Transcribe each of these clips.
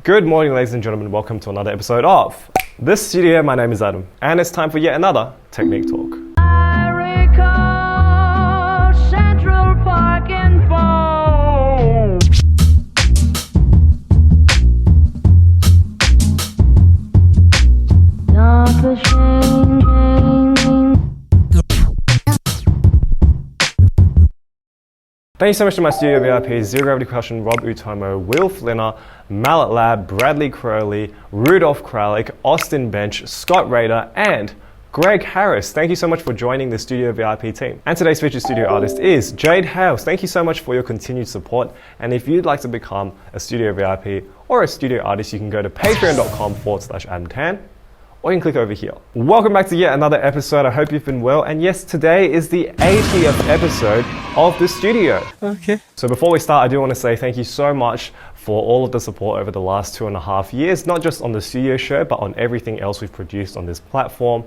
Good morning, ladies and gentlemen. Welcome to another episode of This Studio. My name is Adam, and it's time for yet another Technique Talk. I recall Central Park in fall. Not the changing. Thank you so much to my studio VIPs, Zero Gravity Percussion, Rob Utomo, Will Flinner, Mallet Lab, Bradley Crowley, Rudolph Kralik, Austin Bench, Scott Rader, and Greg Harris. Thank you so much for joining the Studio VIP team. And today's featured studio artist is Jade Hales. Thank you so much for your continued support. And if you'd like to become a Studio VIP or a studio artist, you can go to patreon.com/AdamTan. Or you can click over here. Welcome back to yet another episode. I hope you've been well. And yes, today is the 80th episode of the studio. Okay. So before we start, I do want to say thank you so much for all of the support over the last 2.5 years, not just on the studio show, but on everything else we've produced on this platform.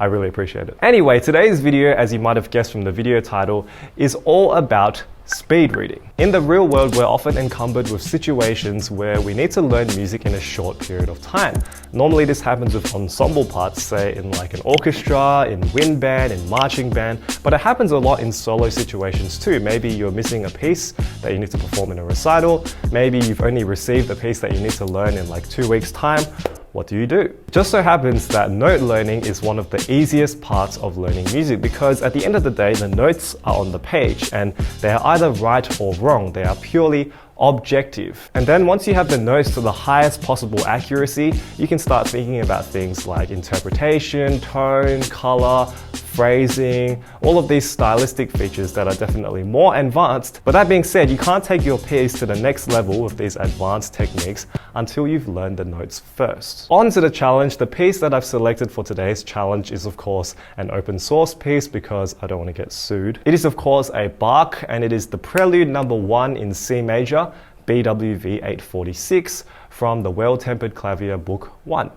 I really appreciate it. Anyway, today's video, as you might have guessed from the video title, is all about speed reading. In the real world, we're often encumbered with situations where we need to learn music in a short period of time. Normally this happens with ensemble parts, say in like an orchestra, in wind band, in marching band, but it happens a lot in solo situations too. Maybe you're missing a piece that you need to perform in a recital. Maybe you've only received a piece that you need to learn in like 2 weeks' time. What do you do? Just so happens that note learning is one of the easiest parts of learning music because at the end of the day, the notes are on the page and they are either right or wrong. They are purely objective. And then once you have the notes to the highest possible accuracy, you can start thinking about things like interpretation, tone, color, phrasing, all of these stylistic features that are definitely more advanced. But that being said, you can't take your piece to the next level with these advanced techniques until you've learned the notes first. On to the challenge. The piece that I've selected for today's challenge is of course an open source piece because I don't want to get sued. It is of course a Bach and it is the Prelude number 1 in C major, BWV 846 from the Well-Tempered Clavier Book 1.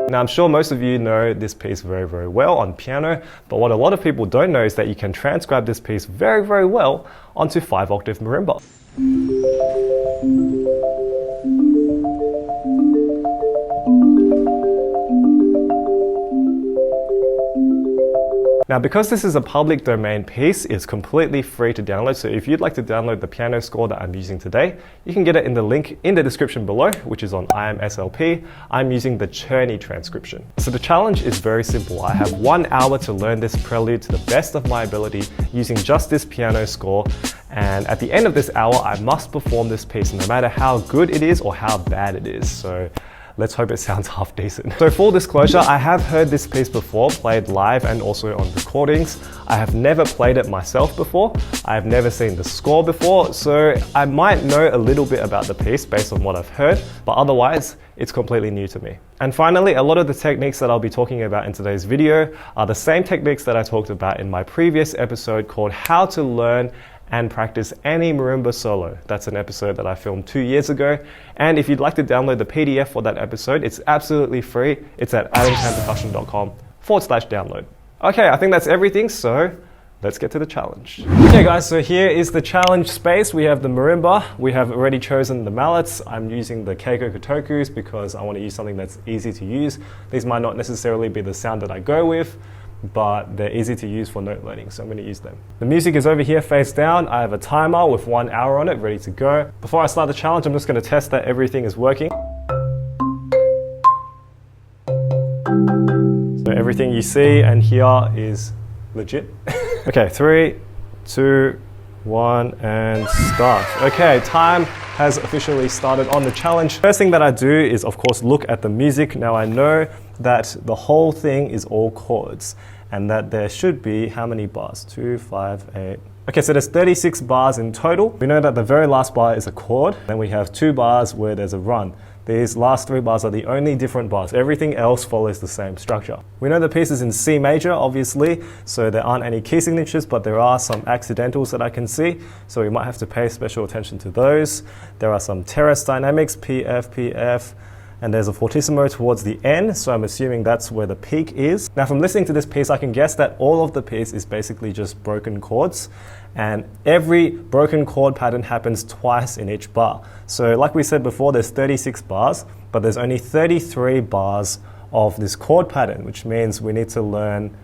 Now, I'm sure most of you know this piece very, very well on piano, but what a lot of people don't know is that you can transcribe this piece very, very well onto 5-octave marimba. Now, because this is a public domain piece, it's completely free to download. So if you'd like to download the piano score that I'm using today, you can get it in the link in the description below, which is on IMSLP. I'm using the Czerny transcription. So the challenge is very simple. I have 1 hour to learn this prelude to the best of my ability using just this piano score. And at the end of this hour, I must perform this piece no matter how good it is or how bad it is. So let's hope it sounds half decent. So full disclosure, I have heard this piece before, played live and also on recordings. I have never played it myself before. I have never seen the score before, so I might know a little bit about the piece based on what I've heard, but otherwise, it's completely new to me. And finally, a lot of the techniques that I'll be talking about in today's video are the same techniques that I talked about in my previous episode called How to Learn and Practice Any Marimba Solo. That's an episode that I filmed 2 years ago. And if you'd like to download the PDF for that episode, it's absolutely free. It's at adamtanpercussion.com/download. Okay, I think that's everything, so let's get to the challenge. Okay guys, so here is the challenge space. We have the marimba. We have already chosen the mallets. I'm using the Keiko Kotokus because I want to use something that's easy to use. These might not necessarily be the sound that I go with, but they're easy to use for note learning, so I'm going to use them. The music is over here face down. I have a timer with 1 hour on it, ready to go. Before I start the challenge, I'm just going to test that everything is working. So everything you see and hear is legit. Okay, 3, 2, 1, and start. Okay, time has officially started on the challenge. First thing that I do is, of course, look at the music. Now I know that the whole thing is all chords and that there should be how many bars? 2, 5, 8. Okay, so there's 36 bars in total. We know that the very last bar is a chord. Then we have 2 bars where there's a run. These last 3 bars are the only different bars. Everything else follows the same structure. We know the piece is in C major, obviously, so there aren't any key signatures, but there are some accidentals that I can see, so we might have to pay special attention to those. There are some terrace dynamics, PF, PF, and there's a fortissimo towards the end, so I'm assuming that's where the peak is. Now from listening to this piece, I can guess that all of the piece is basically just broken chords, and every broken chord pattern happens twice in each bar. So like we said before, there's 36 bars, but there's only 33 bars of this chord pattern, which means we need to learn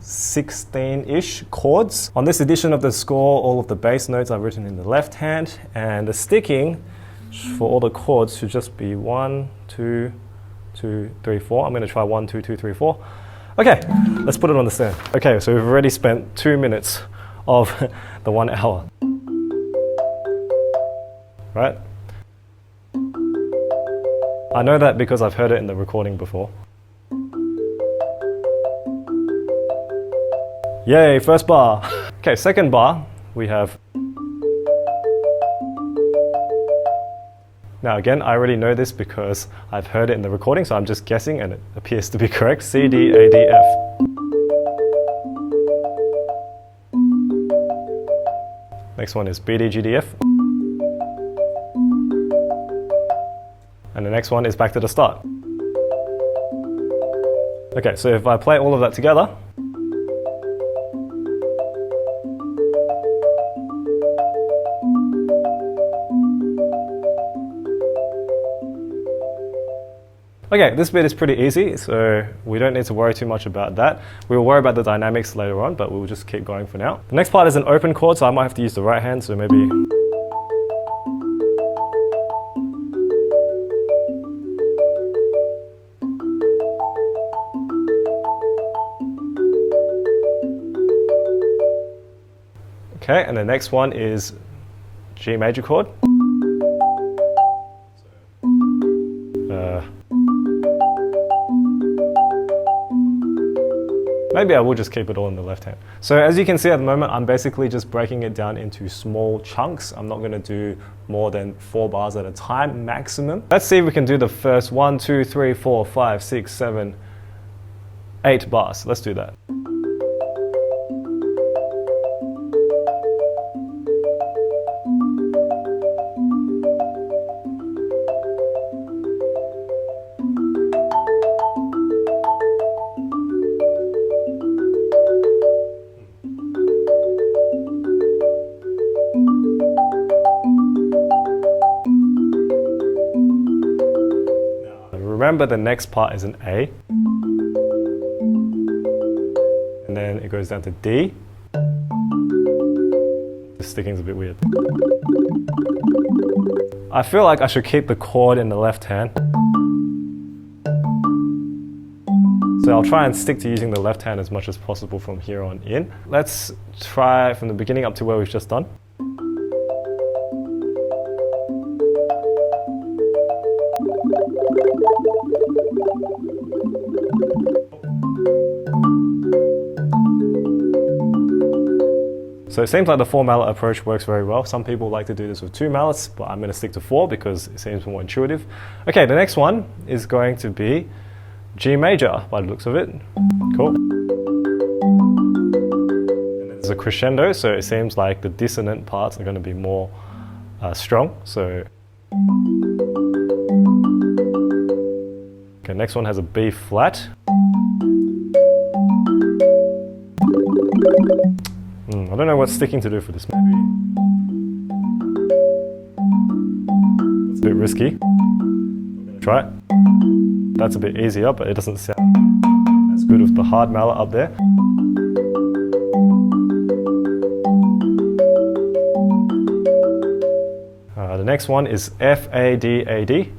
16-ish chords. On this edition of the score, all of the bass notes are written in the left hand, and the sticking for all the chords should just be 1, 2, 2, 3, 4. I'm going to try 1, 2, 2, 3, 4. Okay, let's put it on the stand. Okay, so we've already spent 2 minutes of the 1 hour. Right? I know that because I've heard it in the recording before. Yay, first bar. Okay, second bar, we have. Now again, I already know this because I've heard it in the recording, so I'm just guessing and it appears to be correct. C, D, A, D, F. Next one is B, D, G, D, F. And the next one is back to the start. Okay, so if I play all of that together, okay, this bit is pretty easy, so we don't need to worry too much about that. We'll worry about the dynamics later on, but we'll just keep going for now. The next part is an open chord, so I might have to use the right hand, so maybe. Okay, and the next one is G major chord. Maybe I will just keep it all in the left hand. So as you can see at the moment, I'm basically just breaking it down into small chunks. I'm not going to do more than 4 bars at a time, maximum. Let's see if we can do the first 1, 2, 3, 4, 5, 6, 7, 8 bars. Let's do that. Remember, the next part is an A, and then it goes down to D. The sticking's a bit weird. I feel like I should keep the chord in the left hand, so I'll try and stick to using the left hand as much as possible from here on in. Let's try from the beginning up to where we've just done. So it seems like the 4 mallet approach works very well. Some people like to do this with 2 mallets, but I'm going to stick to 4 because it seems more intuitive. Okay, the next one is going to be G major by the looks of it. Cool. And there's a crescendo, so it seems like the dissonant parts are going to be more strong. So okay, next one has a B flat. I don't know what sticking to do for this, maybe. It's a bit risky. I'm gonna try it. That's a bit easier, but it doesn't sound as good with the hard mallet up there. The next one is F, A, D, A, D.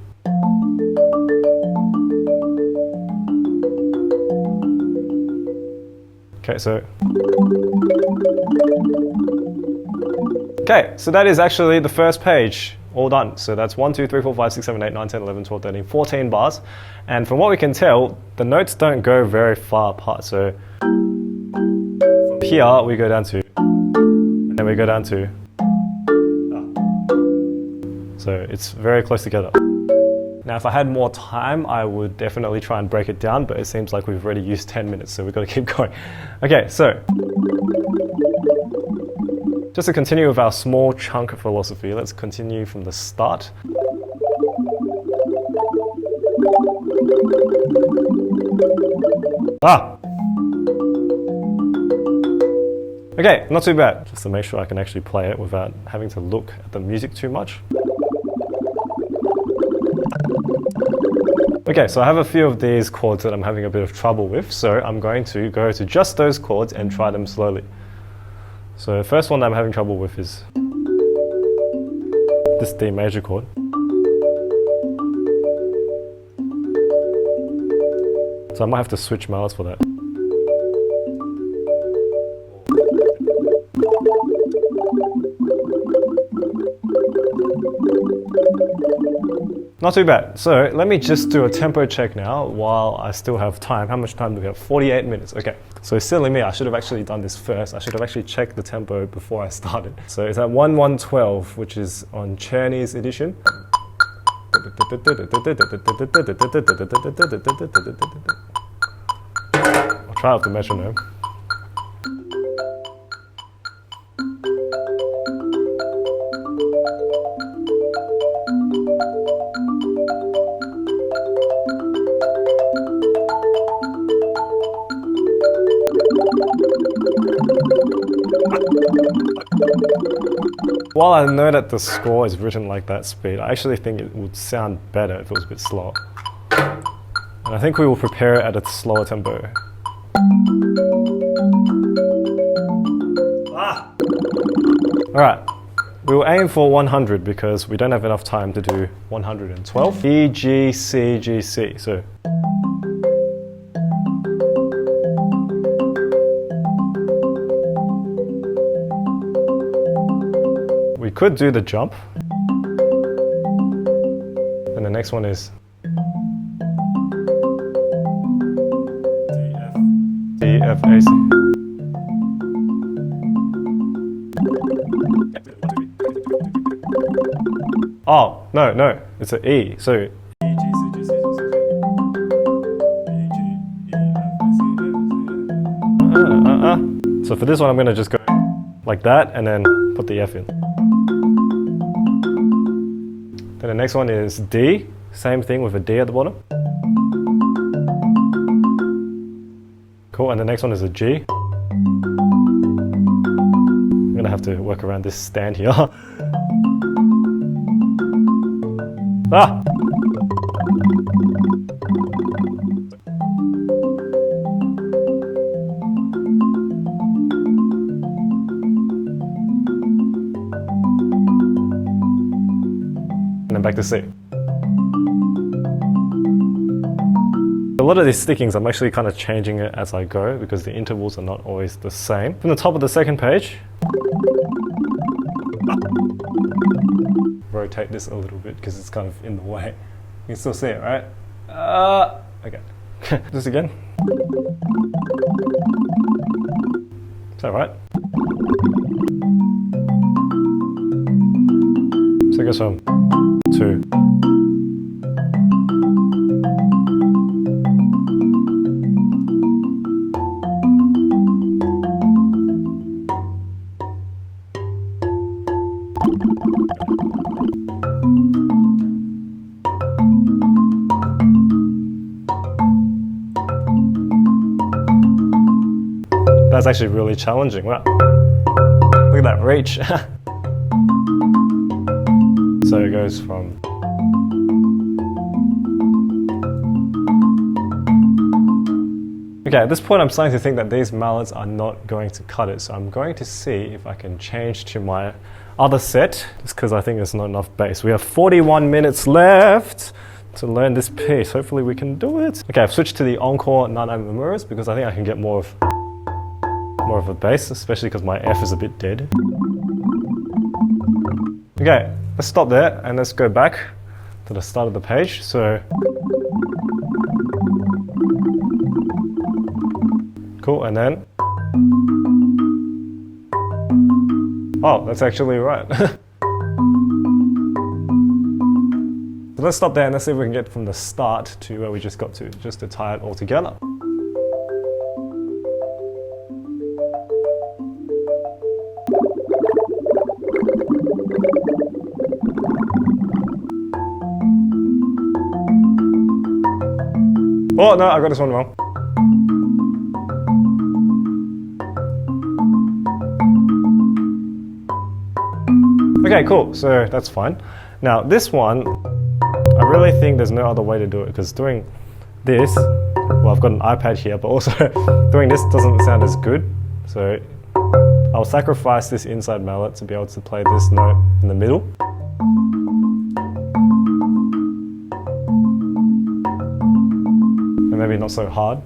Okay, so that is actually the first page, all done. So that's 1, 2, 3, 4, 5, 6, 7, 8, 9, 10, 11, 12, 13, 14 bars. And from what we can tell, the notes don't go very far apart. So from here, we go down to, and then we go down to, so it's very close together. Now, if I had more time, I would definitely try and break it down, but it seems like we've already used 10 minutes, so we've got to keep going. Okay, so just to continue with our small chunk philosophy, let's continue from the start. Ah! Okay, not too bad. Just to make sure I can actually play it without having to look at the music too much. Okay, so I have a few of these chords that I'm having a bit of trouble with, so I'm going to go to just those chords and try them slowly. So the first one that I'm having trouble with is this D major chord. So I might have to switch mallets for that. Not too bad. So let me just do a tempo check now while I still have time. How much time do we have? 48 minutes. Okay. So silly me, I should have actually done this first. I should have actually checked the tempo before I started. So it's at 1/112, which is on Czerny's edition. I'll try out the metronome. While I know that the score is written like that speed, I actually think it would sound better if it was a bit slower. And I think we will prepare it at a slower tempo. Ah! Alright, we will aim for 100 because we don't have enough time to do 112. E, G, C, G, C. So. We could do the jump. And the next one is D, F, A, C. Oh, no, it's an E. So E, G, C, G, C, G, C, E, G, E, F, C, So for this one, I'm gonna just go like that and then put the F in. Then the next one is D, same thing with a D at the bottom. Cool, and the next one is a G. I'm gonna have to work around this stand here. Ah! And then back to C. A lot of these stickings, I'm actually kind of changing it as I go because the intervals are not always the same. From the top of the second page, rotate this a little bit because it's kind of in the way. You can still see it, right? Okay. This again. Is that right? So it goes from 2. That's actually really challenging. Wow. Look at that reach. So it goes from okay, at this point I'm starting to think that these mallets are not going to cut it, so I'm going to see if I can change to my other set, just because I think there's not enough bass. We have 41 minutes left to learn this piece. Hopefully we can do it. Okay, I've switched to the Encore Nana Murmuras because I think I can get more of a bass, especially because my F is a bit dead. Okay, let's stop there and let's go back to the start of the page. So, cool, and then, oh, that's actually right. So let's stop there and let's see if we can get from the start to where we just got to, just to tie it all together. Oh no, I got this one wrong. Okay, cool, so that's fine. Now this one, I really think there's no other way to do it, because doing this, well, I've got an iPad here, but also doing this doesn't sound as good. So I'll sacrifice this inside mallet to be able to play this note in the middle. And maybe not so hard.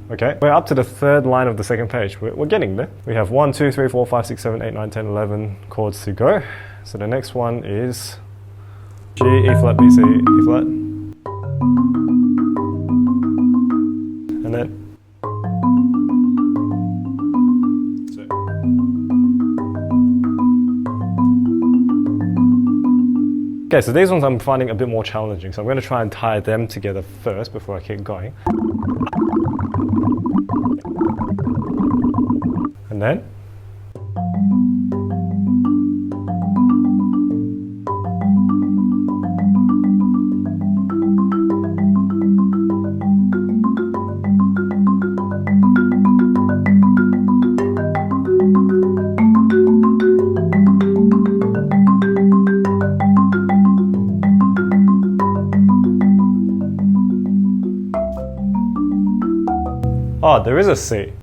Okay, we're up to the third line of the second page. We're getting there. We have 1, 2, 3, 4, 5, 6, 7, 8, 9, 10, 11 chords to go. So the next one is G, E flat, B, C, E flat. And then okay, so these ones I'm finding a bit more challenging, so I'm going to try and tie them together first before I keep going. And then oh, there is a C.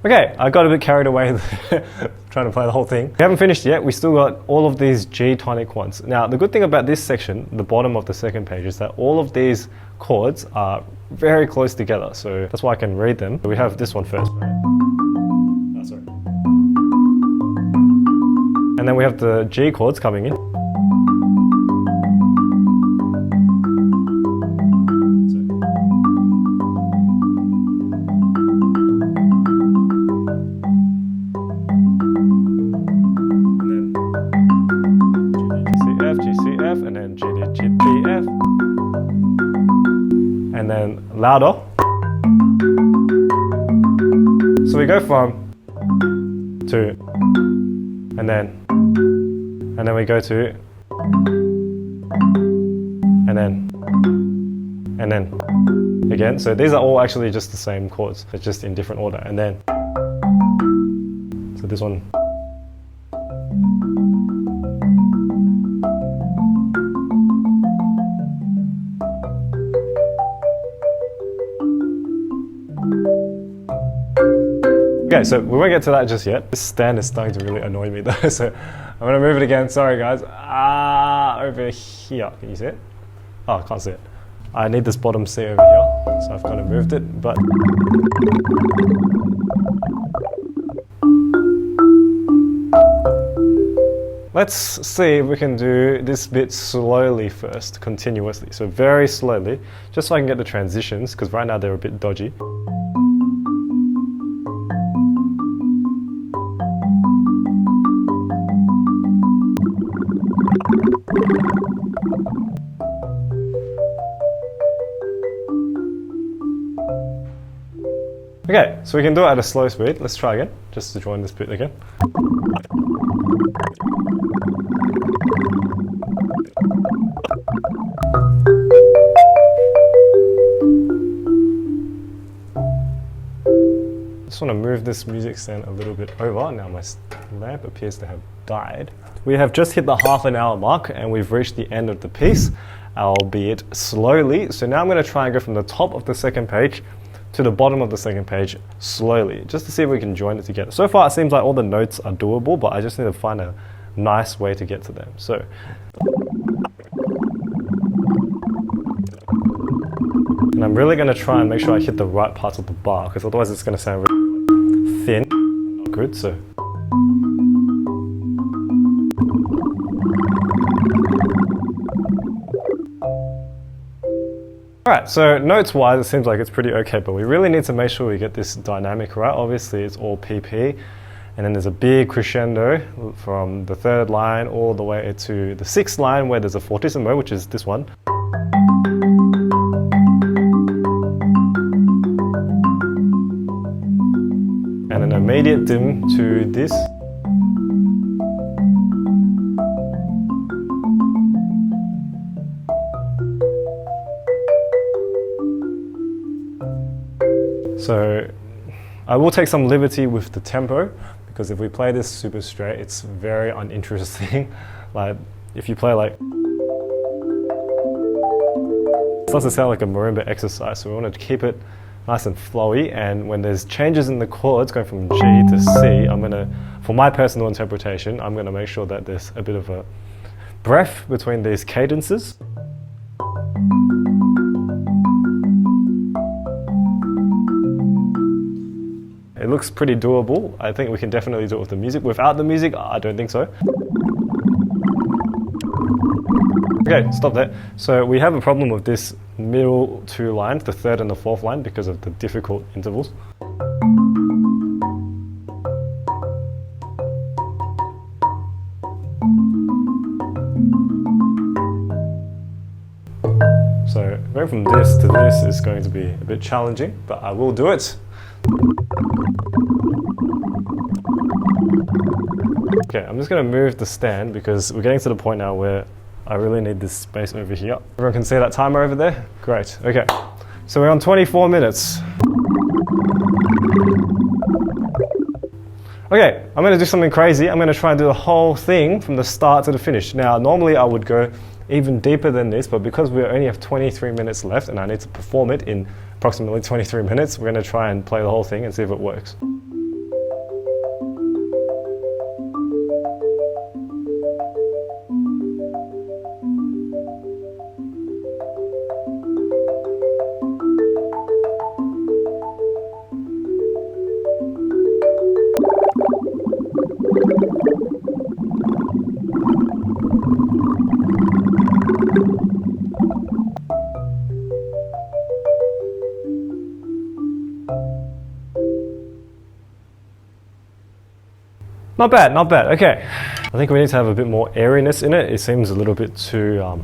Okay, I got a bit carried away trying to play the whole thing. We haven't finished yet. We still got all of these G tonic ones. Now, the good thing about this section, the bottom of the second page, is that all of these chords are very close together. So that's why I can read them. We have this one first, right? Oh, sorry. And then we have the G chords coming in. And then louder. So we go from to, and then we go to, and then again. So these are all actually just the same chords, but just in different order. And then, so this one. Okay, so we won't get to that just yet. This stand is starting to really annoy me though, so I'm gonna move it again. Sorry guys. Over here, can you see it? Oh, I can't see it. I need this bottom C over here, so I've kind of moved it, but let's see if we can do this bit slowly first, continuously. So very slowly, just so I can get the transitions, because right now they're a bit dodgy. Okay, so we can do it at a slow speed. Let's try again, just to join this bit again. Just want to move this music stand a little bit over. Now my lamp appears to have died. We have just hit the half-an-hour mark and we've reached the end of the piece, albeit slowly. So now I'm going to try and go from the top of the second page to the bottom of the second page slowly, just to see if we can join it together. So far it seems like all the notes are doable, but I just need to find a nice way to get to them. So and I'm really going to try and make sure I hit the right parts of the bar, because otherwise it's going to sound really thin and not good. So alright, so notes-wise, it seems like it's pretty okay, but we really need to make sure we get this dynamic right. Obviously, it's all PP, and then there's a big crescendo from the third line all the way to the sixth line, where there's a fortissimo, which is this one. And an immediate dim to this. So I will take some liberty with the tempo, because if we play this super straight, it's very uninteresting. Like if you play like, it starts to sound like a marimba exercise, so we want to keep it nice and flowy, and when there's changes in the chords going from G to C, I'm going to, for my personal interpretation, I'm going to make sure that there's a bit of a breath between these cadences. It looks pretty doable. I think we can definitely do it with the music. Without the music, I don't think so. Okay, stop there. So we have a problem with this middle two lines, the third and the fourth line, because of the difficult intervals. So going from this to this is going to be a bit challenging, but I will do it. Okay, I'm just going to move the stand because we're getting to the point now where I really need this space over here. Everyone can see that timer over there? Great, okay. So we're on 24 minutes. Okay, I'm going to do something crazy. I'm going to try and do the whole thing from the start to the finish. Now, normally I would go even deeper than this, but because we only have 23 minutes left and I need to perform it in approximately 23 minutes, we're going to try and play the whole thing and see if it works. Not bad, not bad. Okay. I think we need to have a bit more airiness in it. It seems a little bit too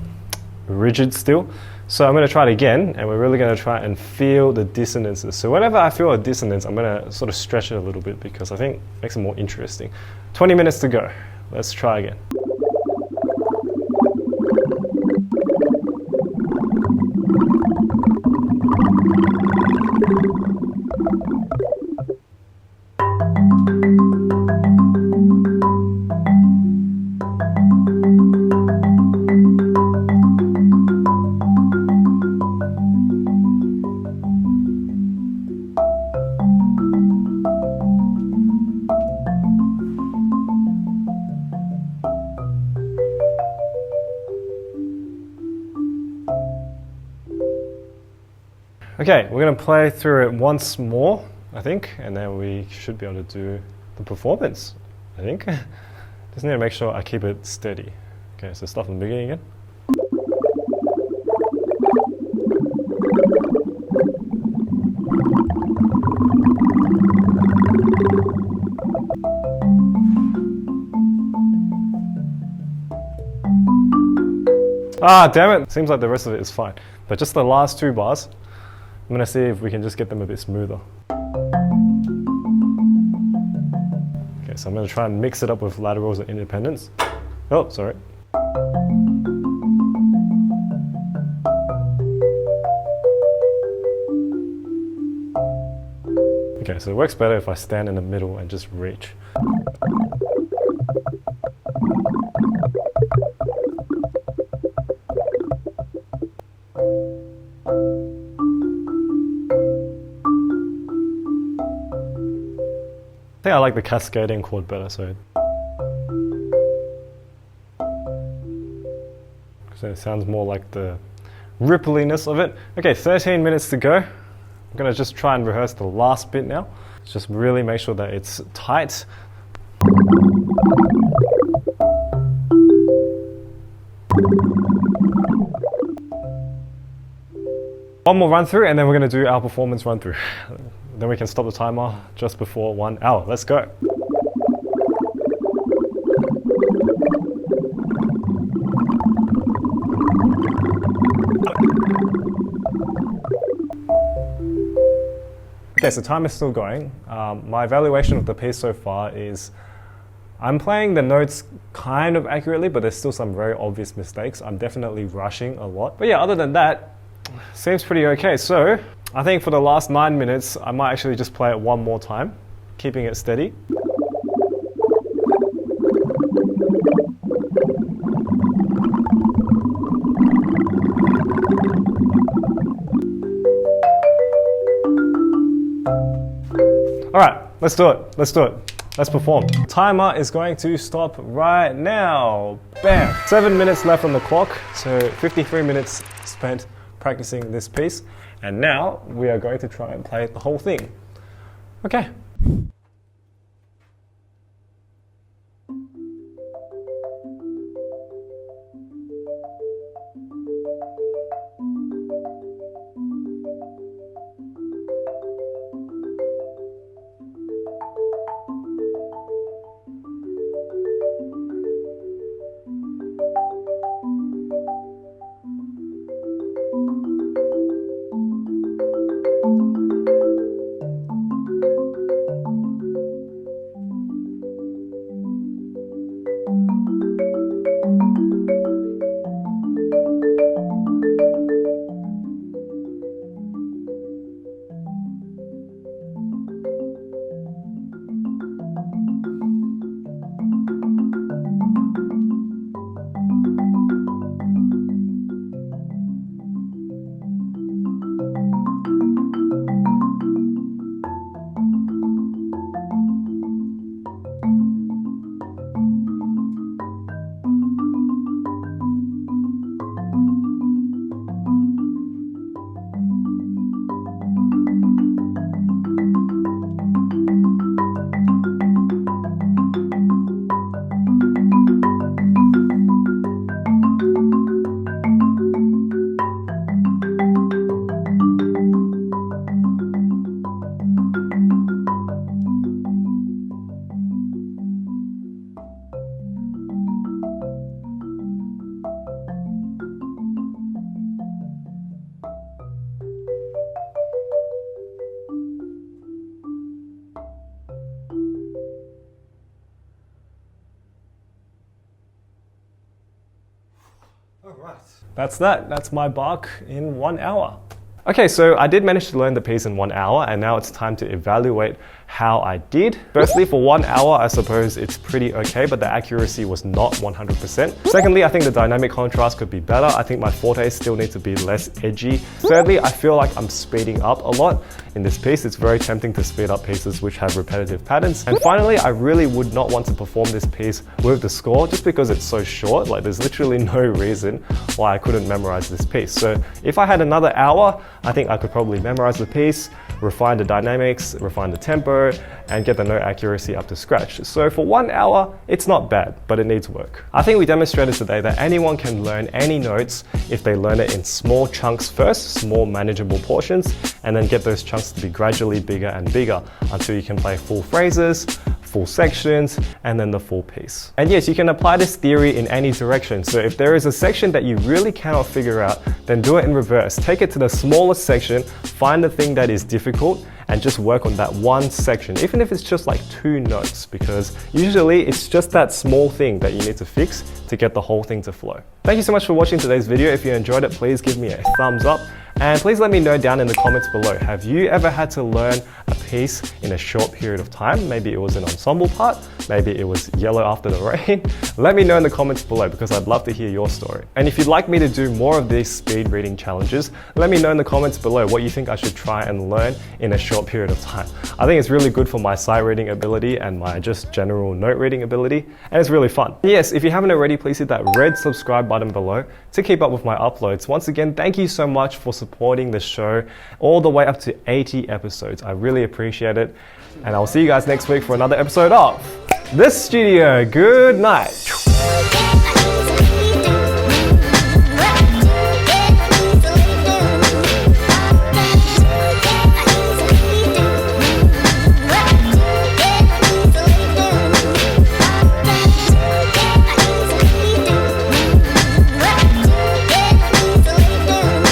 rigid still. So I'm going to try it again, and we're really going to try and feel the dissonances. So whenever I feel a dissonance, I'm going to sort of stretch it a little bit because I think it makes it more interesting. 20 minutes to go. Let's try again. Okay, we're going to play through it once more, I think, and then we should be able to do the performance, I think. Just need to make sure I keep it steady. Okay, so start from the beginning again. Ah, damn it! Seems like the rest of it is fine. But just the last two bars, I'm going to see if we can just get them a bit smoother. Okay, so I'm going to try and mix it up with laterals and independents. Oh, sorry. Okay, so it works better if I stand in the middle and just reach. I think I like the cascading chord better, so it sounds more like the rippliness of it. Okay, 13 minutes to go. I'm going to just try and rehearse the last bit now. Just really make sure that it's tight. One more run through and then we're going to do our performance run through. Then we can stop the timer just before 1 hour. Let's go. Okay, so time is still going. My evaluation of the piece so far is I'm playing the notes kind of accurately, but there's still some very obvious mistakes. I'm definitely rushing a lot. But yeah, other than that, seems pretty okay. So I think for the last 9 minutes, I might actually just play it one more time, keeping it steady. All right, let's do it. Let's do it. Let's perform. Timer is going to stop right now. Bam! 7 minutes left on the clock, so 53 minutes spent practicing this piece. And now we are going to try and play the whole thing. Okay. That's that. That's my Bach in 1 hour. Okay, so I did manage to learn the piece in 1 hour, and now it's time to evaluate how I did. Firstly, for 1 hour, I suppose it's pretty okay, but the accuracy was not 100%. Secondly, I think the dynamic contrast could be better. I think my fortes still need to be less edgy. Thirdly, I feel like I'm speeding up a lot in this piece. It's very tempting to speed up pieces which have repetitive patterns. And finally, I really would not want to perform this piece with the score just because it's so short. Like, there's literally no reason why I couldn't memorize this piece. So if I had another hour, I think I could probably memorize the piece, refine the dynamics, refine the tempo, and get the note accuracy up to scratch. So for 1 hour, it's not bad, but it needs work. I think we demonstrated today that anyone can learn any notes if they learn it in small chunks first, small manageable portions, and then get those chunks to be gradually bigger and bigger until you can play full phrases, full sections, and then the full piece. And yes, you can apply this theory in any direction. So if there is a section that you really cannot figure out, then do it in reverse. Take it to the smallest section, find the thing that is difficult, and just work on that one section, even if it's just like 2 notes, because usually it's just that small thing that you need to fix to get the whole thing to flow. Thank you so much for watching today's video. If you enjoyed it, please give me a thumbs up. And please let me know down in the comments below, have you ever had to learn a piece in a short period of time? Maybe it was an ensemble part, maybe it was Yellow After the Rain. Let me know in the comments below because I'd love to hear your story. And if you'd like me to do more of these speed reading challenges, let me know in the comments below what you think I should try and learn in a short period of time. I think it's really good for my sight reading ability and my just general note reading ability, and it's really fun. Yes, if you haven't already, please hit that red subscribe button below to keep up with my uploads. Once again, thank you so much for supporting the show all the way up to 80 episodes. I really appreciate it. And I'll see you guys next week for another episode of The Studio. Good night.